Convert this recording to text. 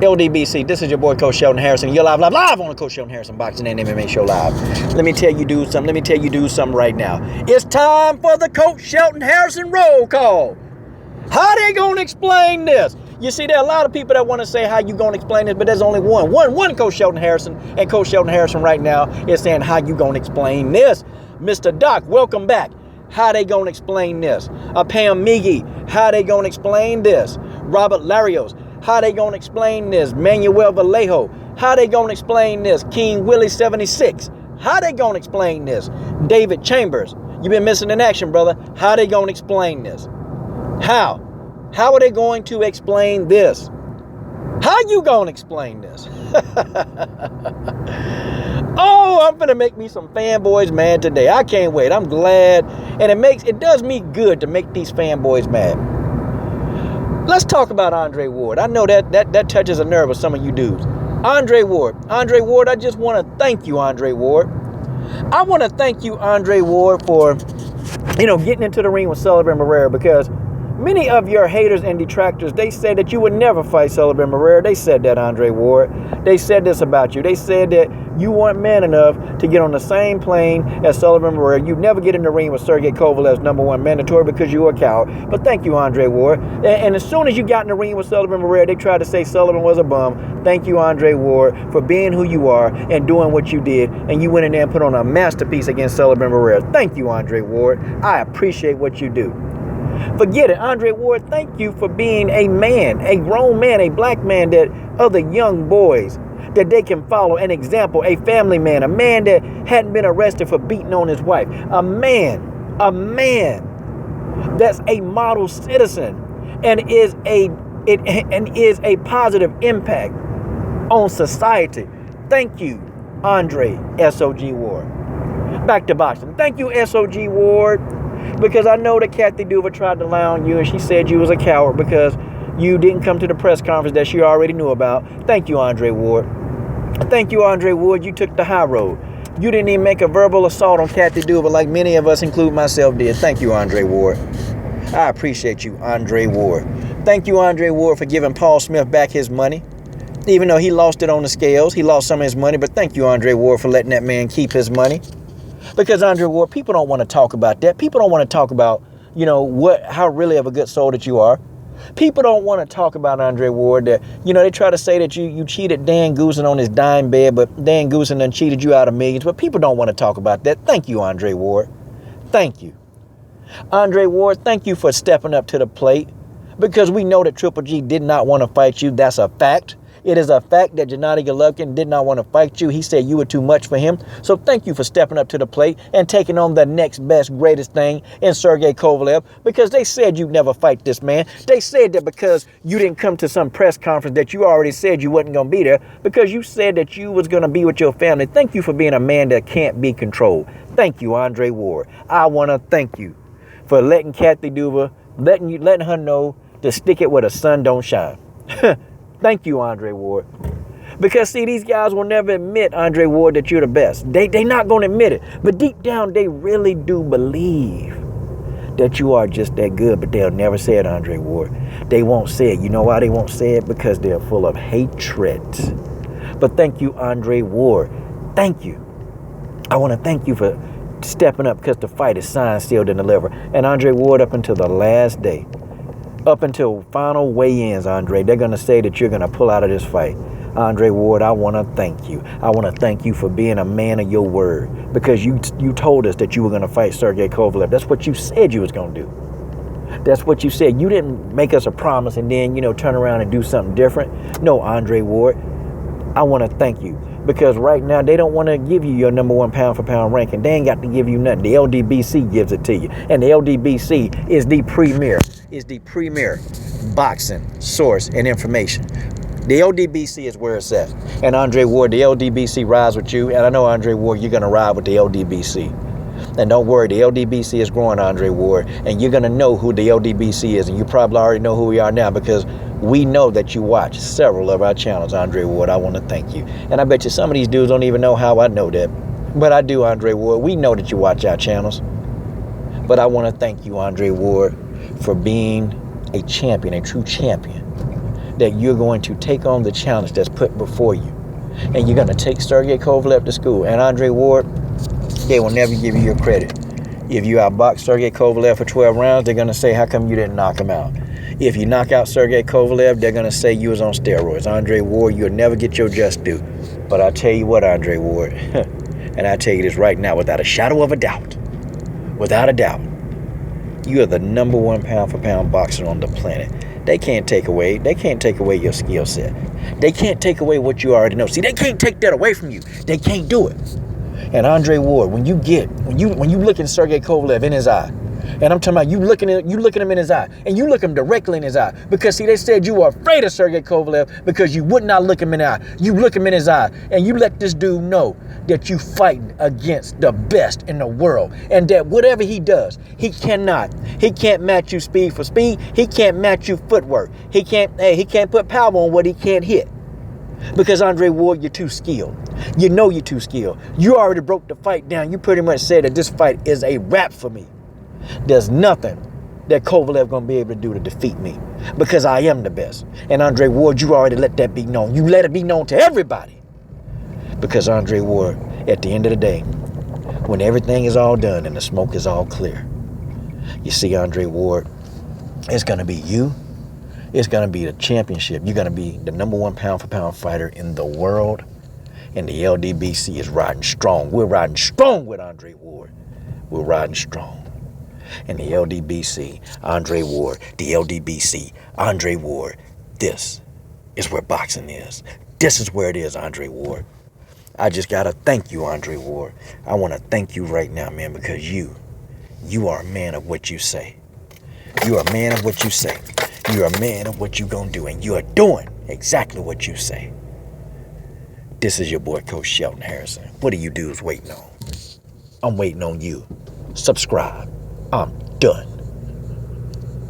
LDBC, this is your boy Coach Shelton Harrison. You're live on the Coach Shelton Harrison Boxing and MMA Show Live. Let me tell you do something right now. It's time for the Coach Shelton Harrison roll call. How they gonna explain this? You see, there are a lot of people that want to say how you gonna explain this, but there's only one Coach Shelton Harrison, and Coach Shelton Harrison right now is saying how you gonna explain this. Mr. Doc, welcome back. How they gonna explain this? Pam Migi, how they gonna explain this? Robert Larios, how they gonna explain this? Manuel Vallejo, how they gonna explain this? King Willie 76, how they gonna explain this? David Chambers, you been missing in action, brother. How they gonna explain this? How? How are they going to explain this? How you gonna explain this? Oh, I'm gonna make me some fanboys mad today. I can't wait. I'm glad. And it does me good to make these fanboys mad. Let's talk about Andre Ward. I know that touches a nerve of some of you dudes. Andre Ward, I just want to thank you, Andre Ward. I want to thank you, Andre Ward, for, getting into the ring with Sullivan Barrera, because many of your haters and detractors, they said that you would never fight Sullivan Barrera. They said that, Andre Ward. They said this about you. They said that you weren't man enough to get on the same plane as Sullivan Barrera. You'd never get in the ring with Sergey Kovalev's #1 mandatory because you were a coward. But thank you, Andre Ward. And as soon as you got in the ring with Sullivan Barrera, they tried to say Sullivan was a bum. Thank you, Andre Ward, for being who you are and doing what you did. And you went in there and put on a masterpiece against Sullivan Barrera. Thank you, Andre Ward. I appreciate what you do. Forget it, Andre Ward, thank you for being a man, a grown man, a black man that other young boys, that they can follow, an example, a family man, a man that hadn't been arrested for beating on his wife, a man that's a model citizen and is a positive impact on society. Thank you, Andre SOG Ward. Back to boxing. Thank you, SOG Ward. Because I know that Kathy Duva tried to lie on you and she said you was a coward because you didn't come to the press conference that she already knew about. Thank you, Andre Ward. Thank you, Andre Ward. You took the high road. You didn't even make a verbal assault on Kathy Duva like many of us, including myself, did. Thank you, Andre Ward. I appreciate you, Andre Ward. Thank you, Andre Ward, for giving Paul Smith back his money. Even though he lost it on the scales, he lost some of his money, but thank you, Andre Ward, for letting that man keep his money. Because, Andre Ward, people don't want to talk about that. People don't want to talk about, how really of a good soul that you are. People don't want to talk about, Andre Ward, that, they try to say that you cheated Dan Goosen on his dime bed, but Dan Goosen done cheated you out of millions. But people don't want to talk about that. Thank you, Andre Ward. Thank you. Andre Ward, thank you for stepping up to the plate, because we know that Triple G did not want to fight you. That's a fact. It is a fact that Gennady Golovkin did not want to fight you. He said you were too much for him. So thank you for stepping up to the plate and taking on the next best, greatest thing in Sergey Kovalev, because they said you'd never fight this man. They said that because you didn't come to some press conference that you already said you wasn't going to be there, because you said that you was going to be with your family. Thank you for being a man that can't be controlled. Thank you, Andre Ward. I want to thank you for letting Kathy Duva, letting her know to stick it where the sun don't shine. Thank you, Andre Ward. Because, see, these guys will never admit, Andre Ward, that you're the best. They not going to admit it. But deep down, they really do believe that you are just that good. But they'll never say it, Andre Ward. They won't say it. You know why they won't say it? Because they're full of hatred. But thank you, Andre Ward. Thank you. I want to thank you for stepping up, because the fight is signed, sealed, and delivered. And Andre Ward, up until the last day, up until final weigh-ins, Andre, they're going to say that you're going to pull out of this fight. Andre Ward, I want to thank you. I want to thank you for being a man of your word, because you told us that you were going to fight Sergey Kovalev. That's what you said you was going to do. That's what you said. You didn't make us a promise and then, turn around and do something different. No, Andre Ward, I want to thank you, because right now they don't want to give you your #1 pound-for-pound ranking. They ain't got to give you nothing. The LDBC gives it to you. And the LDBC is the premier boxing source and information. The LDBC is where it's at. And Andre Ward, the LDBC rides with you. And I know, Andre Ward, you're going to ride with the LDBC. And don't worry, the LDBC is growing, Andre Ward. And you're going to know who the LDBC is. And you probably already know who we are now, because we know that you watch several of our channels, Andre Ward. I want to thank you. And I bet you some of these dudes don't even know how I know that. But I do, Andre Ward. We know that you watch our channels. But I want to thank you, Andre Ward, for being a champion, a true champion. that you're going to take on the challenge that's put before you. And you're going to take Sergey Kovalev to school. And Andre Ward, they will never give you your credit. If you outbox Sergey Kovalev for 12 rounds, they're going to say, how come you didn't knock him out? If you knock out Sergey Kovalev, they're going to say you was on steroids. Andre Ward, you'll never get your just due. But I tell you what, Andre Ward, and I tell you this right now without a shadow of a doubt, without a doubt, you are the number 1 pound for pound boxer on the planet. They can't take away your skill set. They can't take away what you already know. See, they can't take that away from you. They can't do it. And Andre Ward, when you look in Sergey Kovalev in his eye, and I'm talking about you looking him in his eye, and you look him directly in his eye, because see, they said you were afraid of Sergey Kovalev because you would not look him in the eye. You look him in his eye, and you let this dude know that you fighting against the best in the world, and that whatever he does, he can't match you speed for speed. He can't match you footwork. He can't put power on what he can't hit. Because Andre Ward, you're too skilled. You know you're too skilled. You already broke the fight down. You pretty much said that this fight is a wrap for me. There's nothing that Kovalev going to be able to do to defeat me, because I am the best. And Andre Ward, you already let that be known. You let it be known to everybody. Because Andre Ward, at the end of the day, when everything is all done and the smoke is all clear, you see, Andre Ward, it's going to be you. It's going to be the championship. You're going to be the number 1 pound for pound fighter in the world. And the LDBC is riding strong. We're riding strong with Andre Ward. We're riding strong. And the LDBC, Andre Ward, the LDBC, Andre Ward. This is where boxing is. This is where it is, Andre Ward. I just got to thank you, Andre Ward. I want to thank you right now, man, because you are a man of what you say. You are a man of what you say. You're a man of what you gonna do, and you are doing exactly what you say. This is your boy, Coach Shelton Harrison. What are you dudes waiting on? I'm waiting on you. Subscribe. I'm done.